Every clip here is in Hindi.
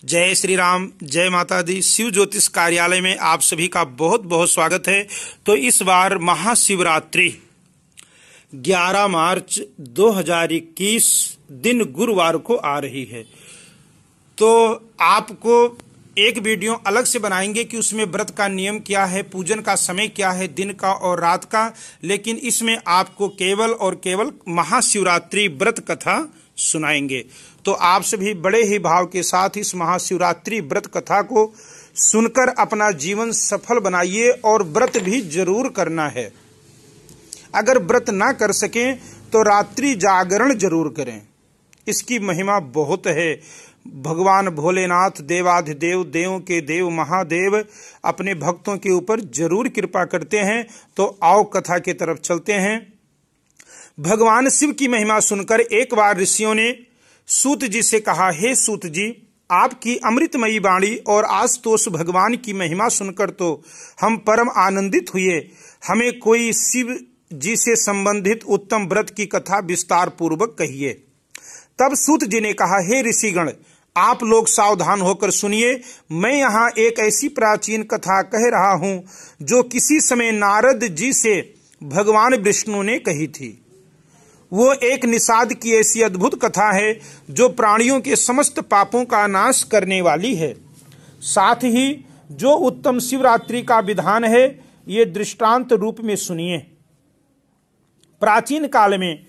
जय श्री राम, जय माता दी। शिव ज्योतिष कार्यालय में आप सभी का बहुत बहुत स्वागत है। तो इस बार महाशिवरात्रि 11 मार्च 2021 दिन गुरुवार को आ रही है। तो आपको एक वीडियो अलग से बनाएंगे कि उसमें व्रत का नियम क्या है, पूजन का समय क्या है, दिन का और रात का। लेकिन इसमें आपको केवल और केवल महाशिवरात्रि व्रत कथा सुनाएंगे। तो आप सभी बड़े ही भाव के साथ इस महाशिवरात्रि व्रत कथा को सुनकर अपना जीवन सफल बनाइए और व्रत भी जरूर करना है। अगर व्रत ना कर सकें तो रात्रि जागरण जरूर करें, इसकी महिमा बहुत है। भगवान भोलेनाथ देवाधिदेव, देवों के देव महादेव अपने भक्तों के ऊपर जरूर कृपा करते हैं। तो आओ कथा की तरफ चलते हैं। भगवान शिव की महिमा सुनकर एक बार ऋषियों ने सूत जी से कहा, हे सूत जी, आपकी अमृतमयी वाणी और आशुतोष भगवान की महिमा सुनकर तो हम परम आनंदित हुए। हमें कोई शिव जी से संबंधित उत्तम व्रत की कथा विस्तार पूर्वक कहिए। तब सूत जी ने कहा, हे ऋषिगण, आप लोग सावधान होकर सुनिए। मैं यहाँ एक ऐसी प्राचीन कथा कह रहा हूँ जो किसी समय नारद जी से भगवान विष्णु ने कही थी। वो एक निषाद की ऐसी अद्भुत कथा है जो प्राणियों के समस्त पापों का नाश करने वाली है। साथ ही जो उत्तम शिवरात्रि का विधान है, ये दृष्टांत रूप में सुनिए। प्राचीन काल में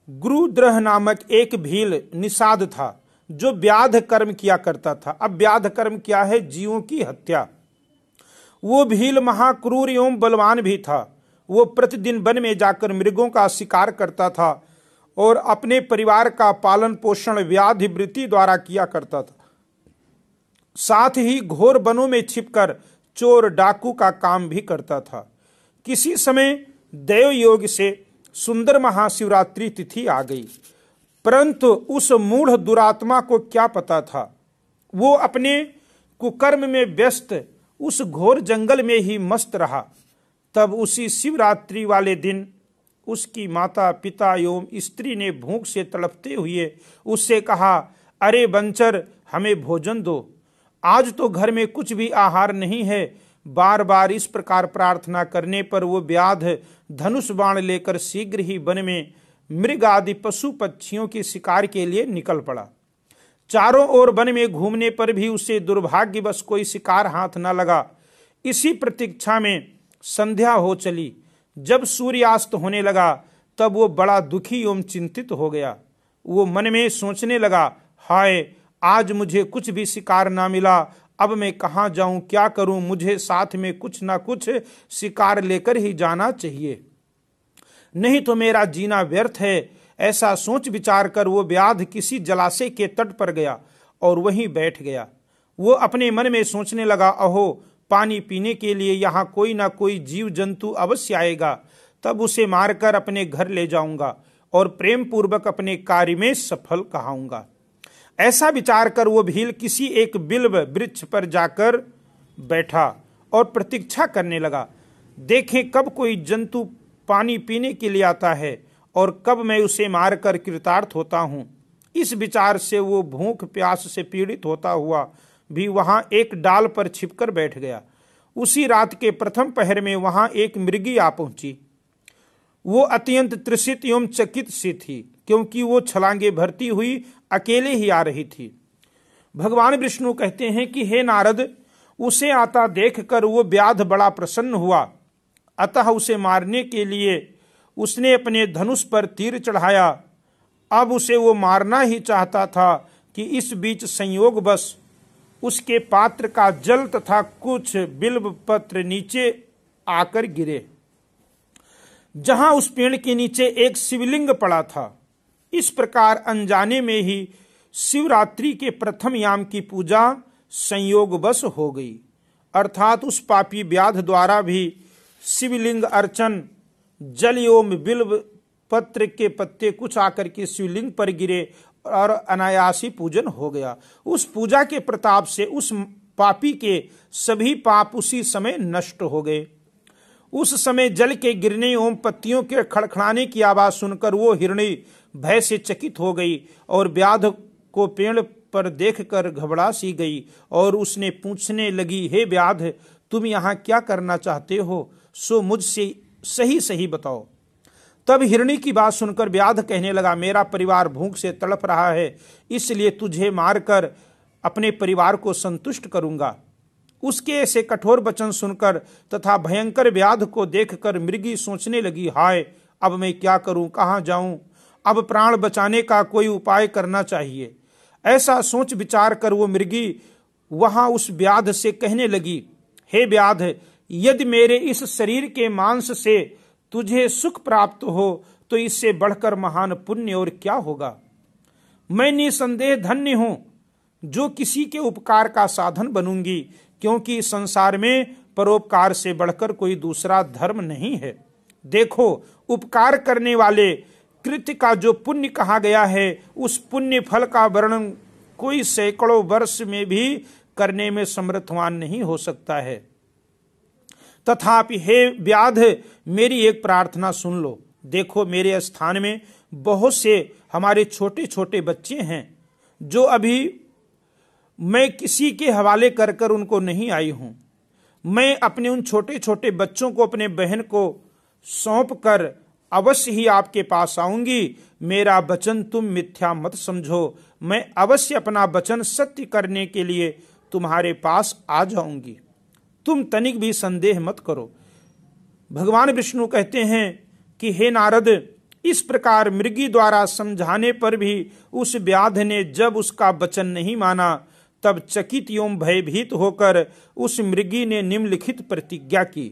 गुरुद्रह नामक एक भील निषाद था जो व्याध कर्म किया करता था। अब व्याध कर्म क्या है? जीवों की हत्या। वो भील महाक्रूर एवं बलवान भी था। वो प्रतिदिन वन में जाकर मृगों का शिकार करता था और अपने परिवार का पालन पोषण व्याधि वृत्ति द्वारा किया करता था। साथ ही घोर वनों में छिपकर चोर डाकू का काम भी करता था। किसी समय देव योग से सुंदर महाशिवरात्रि तिथि आ गई, परंतु उस मूढ़ दुरात्मा को क्या पता था। वो अपने कुकर्म में व्यस्त उस घोर जंगल में ही मस्त रहा। तब उसी शिवरात्रि वाले दिन उसकी माता पिता एवं स्त्री ने भूख से तड़पते हुए उससे कहा, अरे बंचर, हमें भोजन दो। आज तो घर में कुछ भी आहार नहीं है। बार बार इस प्रकार प्रार्थना करने पर वो व्याध धनुष बाण लेकर शीघ्र ही वन में मृग आदि पशु पक्षियों के शिकार के लिए निकल पड़ा। चारों ओर वन में घूमने पर भी उसे दुर्भाग्यवश कोई शिकार हाथ न लगा। इसी प्रतीक्षा में संध्या हो चली। जब सूर्यास्त होने लगा तब वो बड़ा दुखी एवं चिंतित हो गया। वो मन में सोचने लगा, हाय, आज मुझे कुछ भी शिकार ना मिला। अब मैं कहाँ जाऊं, क्या करूं? मुझे साथ में कुछ ना कुछ शिकार लेकर ही जाना चाहिए, नहीं तो मेरा जीना व्यर्थ है। ऐसा सोच विचार कर वो व्याध किसी जलाशय के तट पर गया और वहीं बैठ गया। वो अपने मन में सोचने लगा, अहो, पानी पीने के लिए यहाँ कोई ना कोई जीव जंतु अवश्य आएगा। तब उसे मारकर अपने घर ले जाऊंगा और प्रेम पूर्वक अपने कार्य में सफल कहाऊंगा। ऐसा विचार कर वो भील किसी एक बिल्व वृक्ष पर जाकर बैठा और प्रतीक्षा करने लगा। देखें कब कोई जंतु पानी पीने के लिए आता है और कब मैं उसे मारकर कृतार्थ होता हूँ। इस विचार से वो भूख प्यास से पीड़ित होता हुआ भी वहां एक डाल पर छिपकर बैठ गया। उसी रात के प्रथम पहर में वहां एक मृगी आ पहुंची। वो अत्यंत तृषित एवं चकित सी थी, क्योंकि वो छलांगे भरती हुई अकेले ही आ रही थी। भगवान विष्णु कहते हैं कि हे नारद, उसे आता देखकर वो व्याध बड़ा प्रसन्न हुआ। अतः उसे मारने के लिए उसने अपने धनुष पर तीर चढ़ाया। अब उसे वो मारना ही चाहता था कि इस बीच संयोगवश उसके पात्र का जल तथा कुछ बिल्व पत्र नीचे आकर गिरे, जहां उस पेड़ के नीचे एक शिवलिंग पड़ा था। इस प्रकार अनजाने में ही शिवरात्रि के प्रथम याम की पूजा संयोगवश हो गई। अर्थात उस पापी व्याध द्वारा भी शिवलिंग अर्चन, जल एवं बिल्व पत्र के पत्ते कुछ आकर के शिवलिंग पर गिरे और अनायासी पूजन हो गया। उस पूजा के प्रताप से उस पापी के सभी पाप उसी समय नष्ट हो गए। उस समय जल के गिरने एवं पत्तियों के खड़खड़ाने की आवाज सुनकर वो हिरणी भय से चकित हो गई और व्याध को पेड़ पर देखकर घबरा सी गई और उसने पूछने लगी, हे व्याध, तुम यहाँ क्या करना चाहते हो? सो मुझसे सही सही बताओ। तब हिरणी की बात सुनकर व्याध कहने लगा, मेरा परिवार भूख से तड़प रहा है, इसलिए तुझे मारकर अपने परिवार को संतुष्ट करूंगा। उसके ऐसे कठोर वचन सुनकर तथा भयंकर व्याध को देखकर मृगी सोचने लगी, हाय, अब मैं क्या करूं, कहां जाऊं? अब प्राण बचाने का कोई उपाय करना चाहिए। ऐसा सोच विचार कर वो मृगी वहां उस व्याध से कहने लगी, हे व्याध, यदि मेरे इस शरीर के मांस से तुझे सुख प्राप्त हो तो इससे बढ़कर महान पुण्य और क्या होगा। मैं निसंदेह धन्य हूं जो किसी के उपकार का साधन बनूंगी, क्योंकि संसार में परोपकार से बढ़कर कोई दूसरा धर्म नहीं है। देखो, उपकार करने वाले कृत्य का जो पुण्य कहा गया है, उस पुण्य फल का वर्णन कोई सैकड़ों वर्ष में भी करने में समर्थवान नहीं हो सकता है। तथापि हे व्याध, मेरी एक प्रार्थना सुन लो। देखो, मेरे स्थान में बहुत से हमारे छोटे छोटे बच्चे हैं जो अभी मैं किसी के हवाले कर कर उनको नहीं आई हूं। मैं अपने उन छोटे छोटे बच्चों को अपने बहन को सौंप कर अवश्य ही आपके पास आऊंगी। मेरा वचन तुम मिथ्या मत समझो। मैं अवश्य अपना वचन सत्य करने के लिए तुम्हारे पास आ जाऊंगी। तुम तनिक भी संदेह मत करो। भगवान विष्णु कहते हैं कि हे नारद, इस प्रकार मृगी द्वारा समझाने पर भी उस व्याध ने जब उसका वचन नहीं माना, तब चकित एवं भयभीत होकर उस मृगी ने निम्नलिखित प्रतिज्ञा की।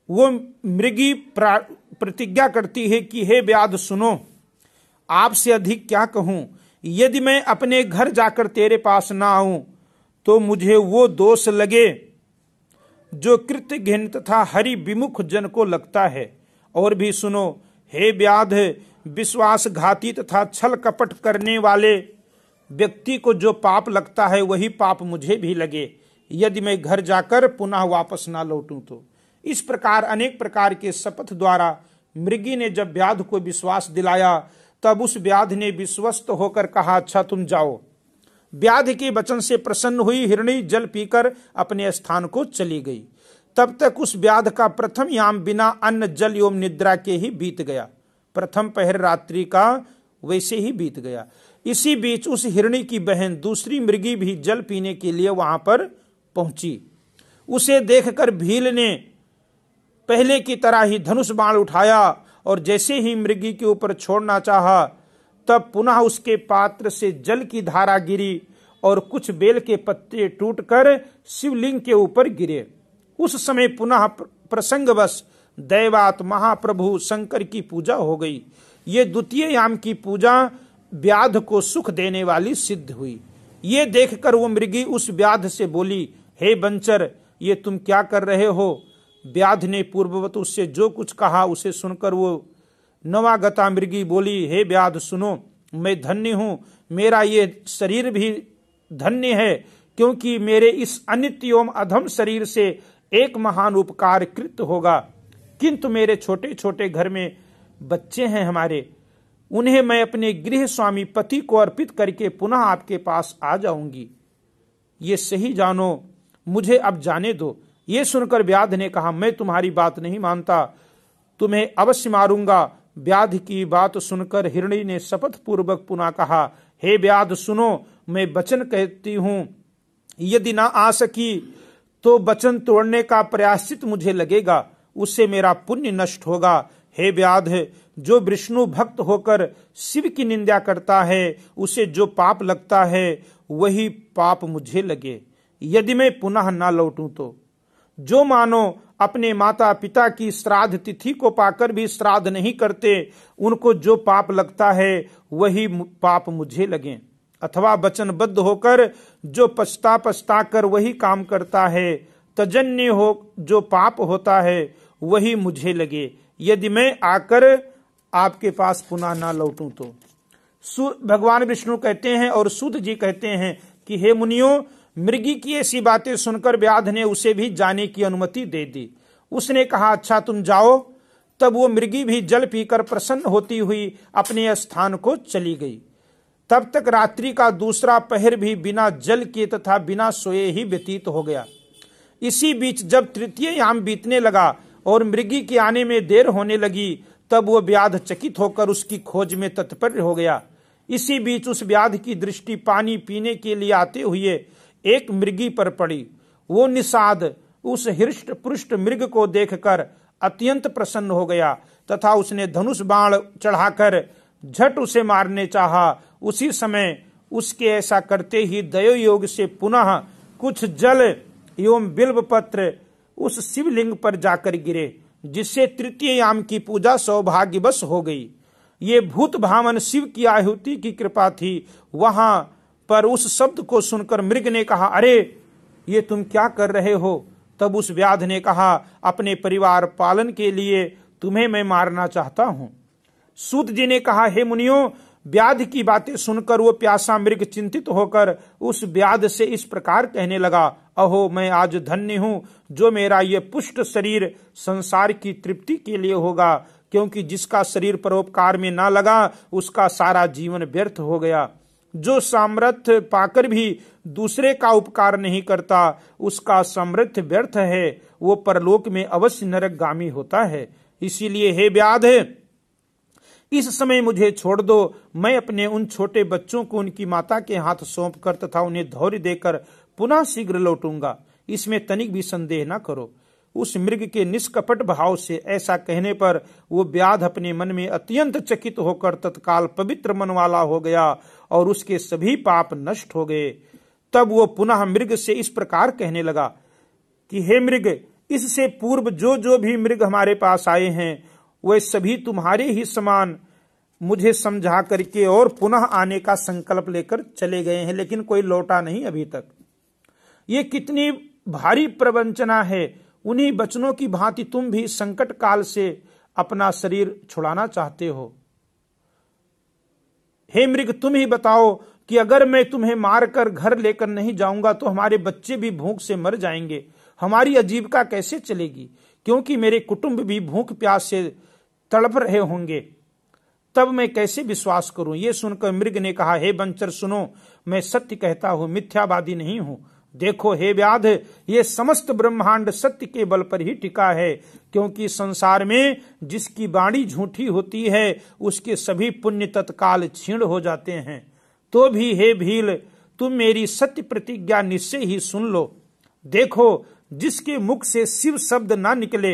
वो मृगी प्रतिज्ञा करती है कि हे व्याध, सुनो, आपसे अधिक क्या कहूं। यदि मैं अपने घर जाकर तेरे पास ना आऊं तो मुझे वो दोष लगे जो कृतघ्न तथा हरि विमुख जन को लगता है। और भी सुनो, हे व्याध, विश्वासघाती तथा छल कपट करने वाले व्यक्ति को जो पाप लगता है वही पाप मुझे भी लगे, यदि मैं घर जाकर पुनः वापस ना लौटूं तो। इस प्रकार अनेक प्रकार के शपथ द्वारा मृगी ने जब व्याध को विश्वास दिलाया, तब उस व्याध ने विश्वस्त होकर कहा, अच्छा तुम जाओ। व्याध के वचन से प्रसन्न हुई हिरणी जल पीकर अपने स्थान को चली गई। तब तक उस व्याध का प्रथम याम बिना अन्न जल एवं निद्रा के ही बीत गया। प्रथम पहर रात्रि का वैसे ही बीत गया। इसी बीच उस हिरणी की बहन दूसरी मृगी भी जल पीने के लिए वहां पर पहुंची। उसे देखकर भील ने पहले की तरह ही धनुष बाण उठाया और जैसे ही मृगी के ऊपर छोड़ना चाहा, तब पुनः उसके पात्र से जल की धारा गिरी और कुछ बेल के पत्ते टूटकर शिवलिंग के ऊपर गिरे। उस समय पुनः प्रसंगवश दैवात महाप्रभु शंकर की पूजा हो गई। ये द्वितीय याम की पूजा व्याध को सुख देने वाली सिद्ध हुई। ये देखकर वो मृगी उस व्याध से बोली, हे बंचर, ये तुम क्या कर रहे हो? व्याध ने पूर्ववत उससे जो कुछ कहा उसे सुनकर वो नवागता मृगी बोली, हे व्याध, सुनो, मैं धन्य हूं। मेरा ये शरीर भी धन्य है, क्योंकि मेरे इस अनित्य एवं अधम शरीर से एक महान उपकार कृत होगा। किंतु मेरे छोटे छोटे घर में बच्चे हैं हमारे, उन्हें मैं अपने गृह स्वामी पति को अर्पित करके पुनः आपके पास आ जाऊंगी। ये सही जानो, मुझे अब जाने दो। ये सुनकर व्याध ने कहा, मैं तुम्हारी बात नहीं मानता, तुम्हें अवश्य मारूंगा। व्याध की बात सुनकर हिरणी ने शपथ पूर्वक पुनः कहा, हे व्याध, सुनो, मैं वचन कहती हूं, यदि ना आ सकी तो वचन तोड़ने का प्रायश्चित मुझे लगेगा, उससे मेरा पुण्य नष्ट होगा। हे व्याध, जो विष्णु भक्त होकर शिव की निंदा करता है, उसे जो पाप लगता है वही पाप मुझे लगे, यदि मैं पुनः ना लौटूं तो। जो मानो अपने माता पिता की श्राद्ध तिथि को पाकर भी श्राद्ध नहीं करते, उनको जो पाप लगता है वही पाप मुझे लगे। अथवा वचनबद्ध होकर जो पछता कर वही काम करता है, तजन्य हो जो पाप होता है वही मुझे लगे, यदि मैं आकर आपके पास पुनः ना लौटूं तो। भगवान विष्णु कहते हैं और सूत जी कहते हैं कि हे मुनियों, मृगी की ऐसी बातें सुनकर व्याध ने उसे भी जाने की अनुमति दे दी। उसने कहा, अच्छा तुम जाओ। तब वो मृगी भी जल पीकर प्रसन्न होती हुई अपने स्थान को चली गई। तब तक रात्रि का दूसरा पहर भी बिना जल के तथा बिना सोए ही व्यतीत हो गया। इसी बीच जब तृतीय याम बीतने लगा और मृगी के आने में देर होने लगी, तब वो व्याध चकित होकर उसकी खोज में तत्पर हो गया। इसी बीच उस व्याध की दृष्टि पानी पीने के लिए आते हुए एक मृगी पर पड़ी। वो निषाद उस हृष्ट पुष्ट मृग को देखकर अत्यंत प्रसन्न हो गया तथा उसने धनुष बाण चढ़ाकर झट उसे मारने चाहा। उसी समय उसके ऐसा करते ही दयो योग से पुनः कुछ जल एवं बिल्व पत्र उस शिवलिंग पर जाकर गिरे, जिससे तृतीय याम की पूजा सौभाग्यवश हो गई। ये भूत भावन शिव की आहुति की कृपा थी। वहां पर उस शब्द को सुनकर मृग ने कहा, अरे ये तुम क्या कर रहे हो? तब उस व्याध ने कहा, अपने परिवार पालन के लिए तुम्हें मैं मारना चाहता हूं। सूत जी ने कहा, हे मुनियों, व्याध की बातें सुनकर वो प्यासा मृग चिंतित होकर उस व्याध से इस प्रकार कहने लगा, अहो मैं आज धन्य हूं जो मेरा ये पुष्ट शरीर संसार की तृप्ति के लिए होगा, क्योंकि जिसका शरीर परोपकार में ना लगा उसका सारा जीवन व्यर्थ हो गया। जो सामर्थ्य पाकर भी दूसरे का उपकार नहीं करता उसका सामर्थ्य व्यर्थ है, वो परलोक में अवश्य नरकगामी होता है। इसीलिए हे व्याध, इस समय मुझे छोड़ दो। मैं अपने उन छोटे बच्चों को उनकी माता के हाथ सौंप कर तथा उन्हें धैर्य देकर पुनः शीघ्र लौटूंगा, इसमें तनिक भी संदेह न करो। उस मृग के निष्कपट भाव से ऐसा कहने पर वो व्याध अपने मन में अत्यंत चकित होकर तत्काल पवित्र मन वाला हो गया और उसके सभी पाप नष्ट हो गए। तब वो पुनः मृग से इस प्रकार कहने लगा कि हे मृग, इससे पूर्व जो भी मृग हमारे पास आए हैं वे सभी तुम्हारे ही समान मुझे समझा करके और पुनः आने का संकल्प लेकर चले गए हैं, लेकिन कोई लौटा नहीं अभी तक। ये कितनी भारी प्रवंचना है। उन्हीं वचनों की भांति तुम भी संकट काल से अपना शरीर छुड़ाना चाहते हो। हे मृग, तुम ही बताओ कि अगर मैं तुम्हें मारकर घर लेकर नहीं जाऊंगा तो हमारे बच्चे भी भूख से मर जाएंगे, हमारी आजीविका कैसे चलेगी? क्योंकि मेरे कुटुंब भी भूख प्यास से तड़प रहे होंगे, तब मैं कैसे विश्वास करूं? ये सुनकर मृग ने कहा, हे बंचर सुनो, मैं सत्य कहता हूं, मिथ्यावादी नहीं हूं। देखो हे व्याध, ये समस्त ब्रह्मांड सत्य के बल पर ही टिका है, क्योंकि संसार में जिसकी वाणी झूठी होती है उसके सभी पुण्य तत्काल क्षीण हो जाते हैं। तो भी हे भील, तुम मेरी सत्य प्रतिज्ञा निश्चय ही सुन लो। देखो, जिसके मुख से शिव शब्द ना निकले,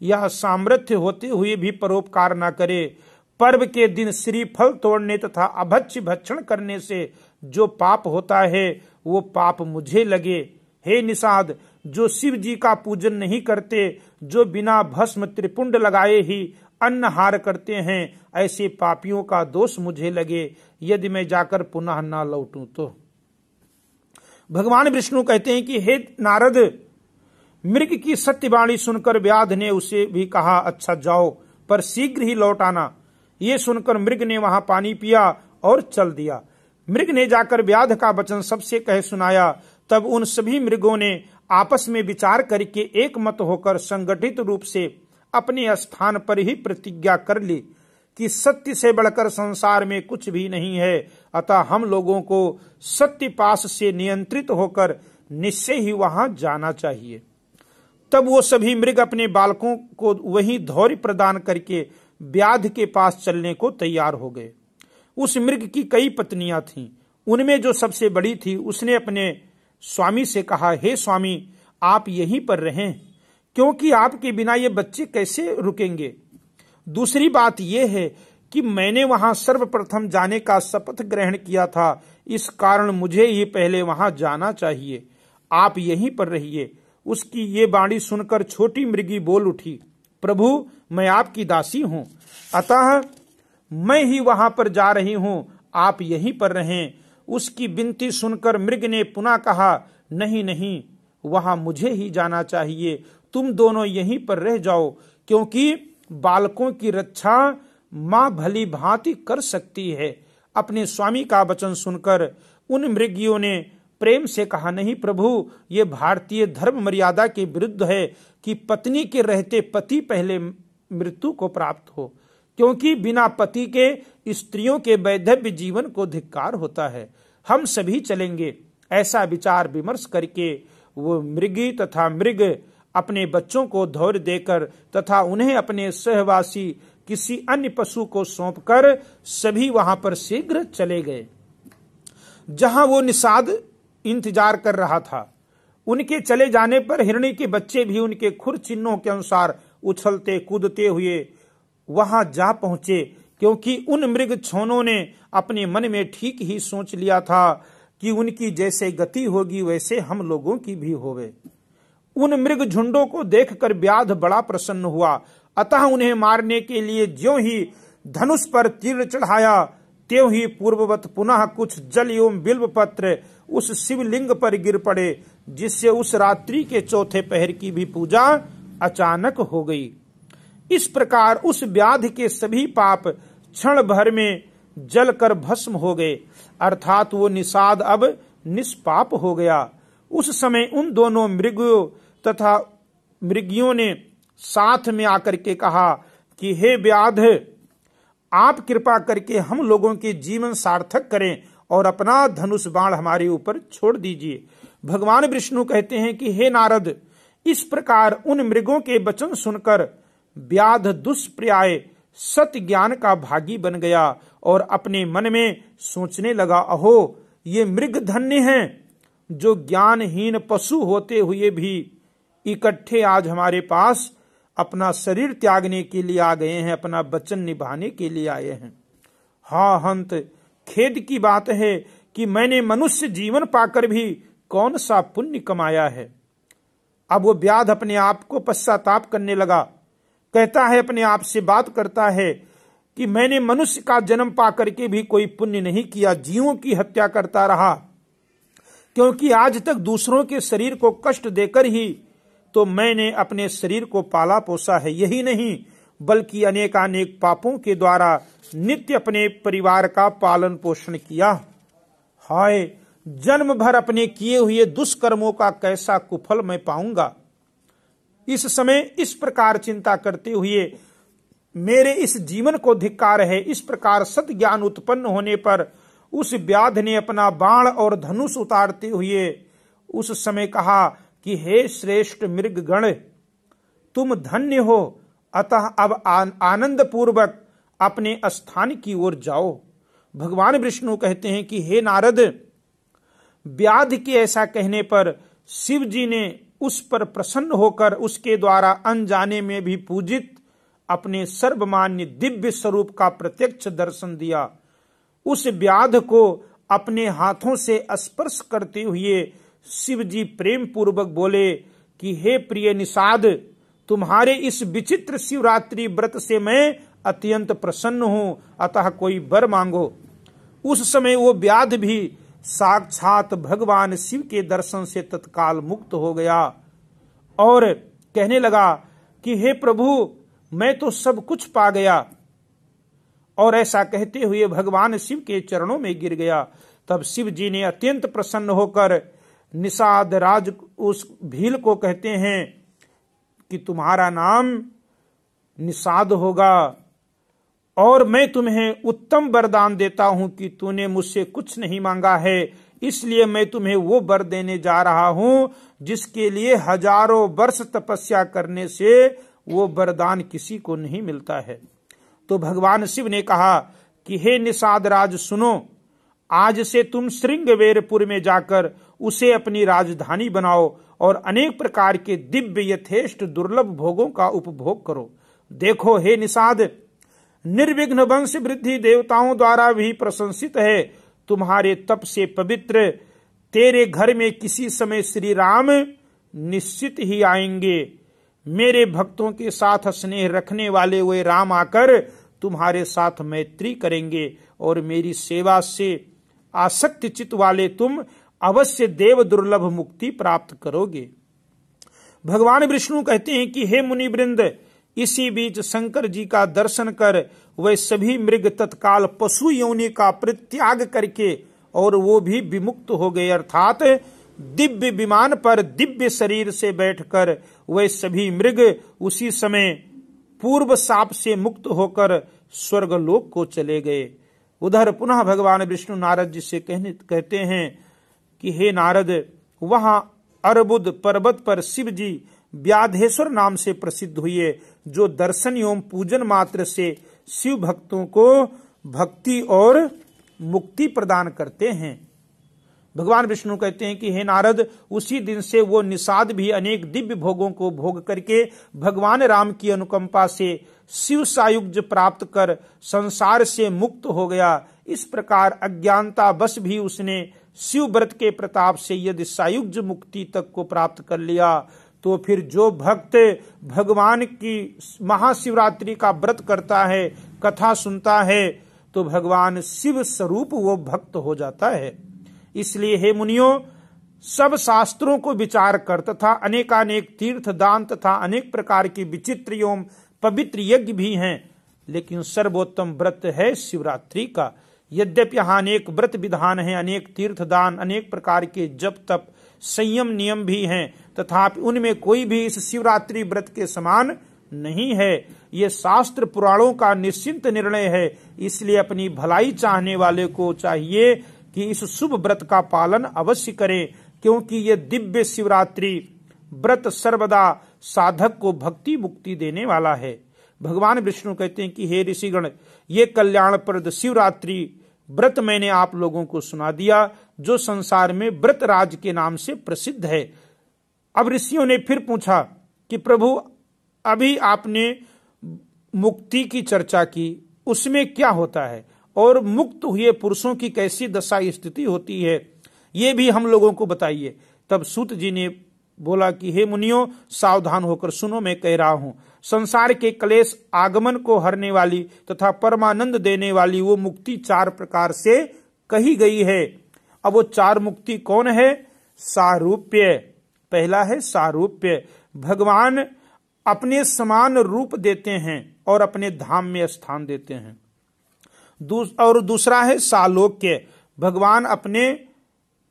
यह सामर्थ्य होते हुए भी परोपकार ना करे, पर्व के दिन श्रीफल तोड़ने तथा अभक्ष्य भक्षण करने से जो पाप होता है वो पाप मुझे लगे। हे निषाद, जो शिव जी का पूजन नहीं करते, जो बिना भस्म त्रिपुंड लगाए ही अन्नहार करते हैं, ऐसे पापियों का दोष मुझे लगे, यदि मैं जाकर पुनः ना लौटूं तो। भगवान विष्णु कहते हैं कि हे नारद, मृग की सत्यवाणी सुनकर व्याध ने उसे भी कहा, अच्छा जाओ, पर शीघ्र ही लौट आना। ये सुनकर मृग ने वहां पानी पिया और चल दिया। मृग ने जाकर व्याध का वचन सबसे कह सुनाया। तब उन सभी मृगों ने आपस में विचार करके एक मत होकर संगठित रूप से अपने स्थान पर ही प्रतिज्ञा कर ली कि सत्य से बढ़कर संसार में कुछ भी नहीं है, अतः हम लोगों को सत्य पास से नियंत्रित होकर निश्चय ही वहां जाना चाहिए। तब वो सभी मृग अपने बालकों को वहीं धैर्य प्रदान करके व्याध के पास चलने को तैयार हो गए। उस मृग की कई पत्नियां थीं। उनमें जो सबसे बड़ी थी उसने अपने स्वामी से कहा, हे स्वामी, आप यहीं पर रहें, क्योंकि आपके बिना ये बच्चे कैसे रुकेंगे। दूसरी बात यह है कि मैंने वहां सर्वप्रथम जाने का शपथ ग्रहण किया था, इस कारण मुझे ही पहले वहां जाना चाहिए, आप यहीं पर रहिए। उसकी ये वाणी सुनकर छोटी मृगी बोल उठी, प्रभु, मैं आपकी दासी हूं, अतः मैं ही वहां पर जा रही हूं, आप यहीं पर रहें। उसकी विनती सुनकर मृग ने पुनः कहा, नहीं नहीं, वहां मुझे ही जाना चाहिए, तुम दोनों यहीं पर रह जाओ, क्योंकि बालकों की रक्षा मां भली भांति कर सकती है। अपने स्वामी का वचन सुनकर उन मृगियों ने प्रेम से कहा, नहीं प्रभु, ये भारतीय धर्म मर्यादा के विरुद्ध है कि पत्नी के रहते पति पहले मृत्यु को प्राप्त हो, क्योंकि बिना पति के स्त्रियों के वैधव्य जीवन को धिक्कार होता है। हम सभी चलेंगे। ऐसा विचार विमर्श करके वो मृगी तथा मृग अपने बच्चों को धैर्य देकर तथा उन्हें अपने सहवासी किसी अन्य पशु को सौंपकर सभी वहां पर शीघ्र चले गए। जहां वो निषाद इंतजार कर रहा था, उनके चले जाने पर हिरणी के बच्चे भी उनके खुर चिन्हों के अनुसार उछलते कूदते हुए वहां जा पहुंचे, क्योंकि उन मृग छोनों ने अपने मन में ठीक ही सोच लिया था कि उनकी जैसे गति होगी वैसे हम लोगों की भी होवे। उन मृग झुंडों को देखकर व्याध बड़ा प्रसन्न हुआ, अतः उन्हें मारने के लिए ज्यों ही धनुष पर तीर चढ़ाया त्यों ही पूर्ववत पुनः कुछ जल एवं बिल्व पत्र उस शिवलिंग पर गिर पड़े, जिससे उस रात्रि के चौथे पहर की भी पूजा अचानक हो गई। इस प्रकार उस व्याध के सभी पाप क्षण भर में जलकर भस्म हो गए, अर्थात वो निषाद अब निष्पाप हो गया। उस समय उन दोनों मृगों तथा मृगियों ने साथ में आकर के कहा कि हे व्याध, आप कृपा करके हम लोगों के जीवन सार्थक करें और अपना धनुष बाण हमारे ऊपर छोड़ दीजिए। भगवान विष्णु कहते हैं कि हे नारद, इस प्रकार उन मृगों के वचन सुनकर व्याध दुष्प्राय सत्य ज्ञान का भागी बन गया और अपने मन में सोचने लगा, अहो ये मृग धन्य हैं जो ज्ञानहीन पशु होते हुए भी इकट्ठे आज हमारे पास अपना शरीर त्यागने के लिए आ गए हैं, अपना वचन निभाने के लिए आए हैं। हाँ हंत, खेद की बात है कि मैंने मनुष्य जीवन पाकर भी कौन सा पुण्य कमाया है। अब वो व्याध अपने आप को पश्चाताप करने लगा, कहता है, अपने आप से बात करता है कि मैंने मनुष्य का जन्म पाकर के भी कोई पुण्य नहीं किया, जीवों की हत्या करता रहा, क्योंकि आज तक दूसरों के शरीर को कष्ट देकर ही तो मैंने अपने शरीर को पाला पोसा है। यही नहीं बल्कि अनेकानेक पापों के द्वारा नित्य अपने परिवार का पालन पोषण किया। हाय, जन्म भर अपने किए हुए दुष्कर्मों का कैसा कुफल मैं पाऊंगा। इस समय इस प्रकार चिंता करते हुए मेरे इस जीवन को धिक्कार है। इस प्रकार सत ज्ञान उत्पन्न होने पर उस व्याध ने अपना बाण और धनुष उतारते हुए उस समय कहा कि हे श्रेष्ठ मृगगण, तुम धन्य हो, अतः अब आनंद पूर्वक अपने स्थान की ओर जाओ। भगवान विष्णु कहते हैं कि हे नारद, व्याध के ऐसा कहने पर शिव जी ने उस पर प्रसन्न होकर उसके द्वारा अनजाने में भी पूजित अपने सर्वमान्य दिव्य स्वरूप का प्रत्यक्ष दर्शन दिया। उस व्याध को अपने हाथों से स्पर्श करते हुए शिव जी प्रेम पूर्वक बोले कि हे प्रिय निषाद, तुम्हारे इस विचित्र शिवरात्रि व्रत से मैं अत्यंत प्रसन्न हूं, अतः कोई वर मांगो। उस समय वो व्याध भी साक्षात भगवान शिव के दर्शन से तत्काल मुक्त हो गया और कहने लगा कि हे प्रभु, मैं तो सब कुछ पा गया। और ऐसा कहते हुए भगवान शिव के चरणों में गिर गया। तब शिव जी ने अत्यंत प्रसन्न होकर निषाद राज उस भील को कहते हैं कि तुम्हारा नाम निषाद होगा और मैं तुम्हें उत्तम वरदान देता हूं कि तूने मुझसे कुछ नहीं मांगा है, इसलिए मैं तुम्हें वो वर देने जा रहा हूं जिसके लिए हजारों वर्ष तपस्या करने से वो वरदान किसी को नहीं मिलता है। तो भगवान शिव ने कहा कि हे निषाद राज सुनो, आज से तुम श्रृंगवेरपुर में जाकर उसे अपनी राजधानी बनाओ और अनेक प्रकार के दिव्य यथेष्ट दुर्लभ भोगों का उपभोग करो। देखो हे निषाद, निर्विघ्न वंश वृद्धि देवताओं द्वारा भी प्रशंसित है। तुम्हारे तप से पवित्र तेरे घर में किसी समय श्री राम निश्चित ही आएंगे। मेरे भक्तों के साथ स्नेह रखने वाले वे राम आकर तुम्हारे साथ मैत्री करेंगे और मेरी सेवा से आसक्ति चित्त वाले तुम अवश्य देव दुर्लभ मुक्ति प्राप्त करोगे। भगवान विष्णु कहते हैं कि हे मुनि वृंद, इसी बीच शंकर जी का दर्शन कर वे सभी मृग तत्काल पशु योनि का परित्याग करके और वो भी विमुक्त हो गए, अर्थात दिव्य विमान पर दिव्य शरीर से बैठकर वे सभी मृग उसी समय पूर्व साप से मुक्त होकर स्वर्गलोक को चले गए। उधर पुनः भगवान विष्णु नारद जी से कहते हैं कि हे नारद, वहां अर्बुद पर्वत पर शिव जी व्याधेश्वर नाम से प्रसिद्ध हुए, जो दर्शन एवं पूजन मात्र से शिव भक्तों को भक्ति और मुक्ति प्रदान करते हैं। भगवान विष्णु कहते हैं कि हे नारद, उसी दिन से वो निषाद भी अनेक दिव्य भोगों को भोग करके भगवान राम की अनुकंपा से शिव सायुज्य प्राप्त कर संसार से मुक्त हो गया। इस प्रकार अज्ञानता बस भी उसने शिव व्रत के प्रताप से यदि सायुज्य मुक्ति तक को प्राप्त कर लिया, तो फिर जो भक्त भगवान की महाशिवरात्रि का व्रत करता है, कथा सुनता है, तो भगवान शिव स्वरूप वो भक्त हो जाता है। इसलिए हे मुनियों, सब शास्त्रों को विचार कर तथा अनेकानेक तीर्थ दान तथा अनेक प्रकार की विचित्र एवं पवित्र यज्ञ भी हैं, लेकिन सर्वोत्तम व्रत है शिवरात्रि का। यद्यपि यहाँ अनेक व्रत विधान हैं, अनेक तीर्थ दान, अनेक प्रकार के जप तप संयम नियम भी हैं, तथापि उनमें कोई भी इस शिवरात्रि व्रत के समान नहीं है। ये शास्त्र पुराणों का निश्चिंत निर्णय है। इसलिए अपनी भलाई चाहने वाले को चाहिए कि इस शुभ व्रत का पालन अवश्य करें, क्योंकि ये दिव्य शिवरात्रि व्रत सर्वदा साधक को भक्ति मुक्ति देने वाला है। भगवान विष्णु कहते हैं कि हे ऋषिगण, ये कल्याणप्रद शिवरात्रि व्रत मैंने आप लोगों को सुना दिया, जो संसार में व्रत राज के नाम से प्रसिद्ध है। अब ऋषियों ने फिर पूछा कि प्रभु, अभी आपने मुक्ति की चर्चा की, उसमें क्या होता है और मुक्त हुए पुरुषों की कैसी दशा स्थिति होती है, ये भी हम लोगों को बताइए। तब सूत जी ने बोला कि हे मुनियों, सावधान होकर सुनो, मैं कह रहा हूं। संसार के क्लेश आगमन को हरने वाली तथा परमानंद देने वाली वो मुक्ति 4 प्रकार से कही गई है। अब वो 4 मुक्ति कौन है? सारूप्य, पहला है सारूप्य, भगवान अपने समान रूप देते हैं और अपने धाम में स्थान देते हैं। और दूसरा है सालोक्य, भगवान अपने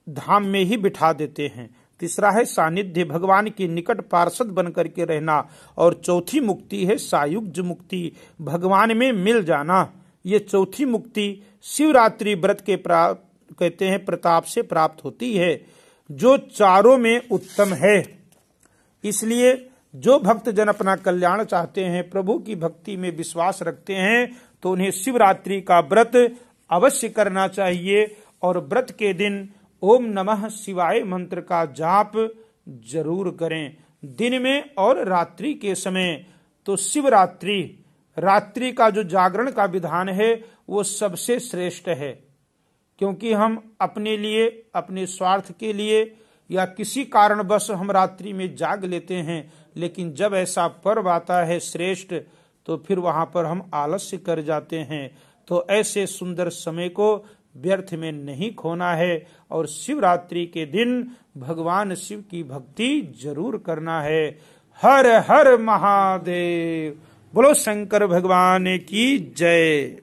धाम में ही बिठा देते हैं। तीसरा है सानिध्य, भगवान के निकट पार्षद बन करके रहना। और चौथी मुक्ति है सायुज्य मुक्ति, भगवान में मिल जाना। ये चौथी मुक्ति शिवरात्रि व्रत के कहते हैं प्रताप से प्राप्त होती है, जो चारों में उत्तम है। इसलिए जो भक्त जन अपना कल्याण चाहते हैं, प्रभु की भक्ति में विश्वास रखते हैं, तो उन्हें शिवरात्रि का व्रत अवश्य करना चाहिए। और व्रत के दिन ओम नमः शिवाय मंत्र का जाप जरूर करें, दिन में और रात्रि के समय। तो शिवरात्रि रात्रि का जो जागरण का विधान है वो सबसे श्रेष्ठ है, क्योंकि हम अपने लिए, अपने स्वार्थ के लिए या किसी कारणवश हम रात्रि में जाग लेते हैं, लेकिन जब ऐसा पर्व आता है श्रेष्ठ, तो फिर वहां पर हम आलस्य कर जाते हैं। तो ऐसे सुंदर समय को व्यर्थ में नहीं खोना है और शिवरात्रि के दिन भगवान शिव की भक्ति जरूर करना है। हर हर महादेव, बोलो शंकर भगवान की जय।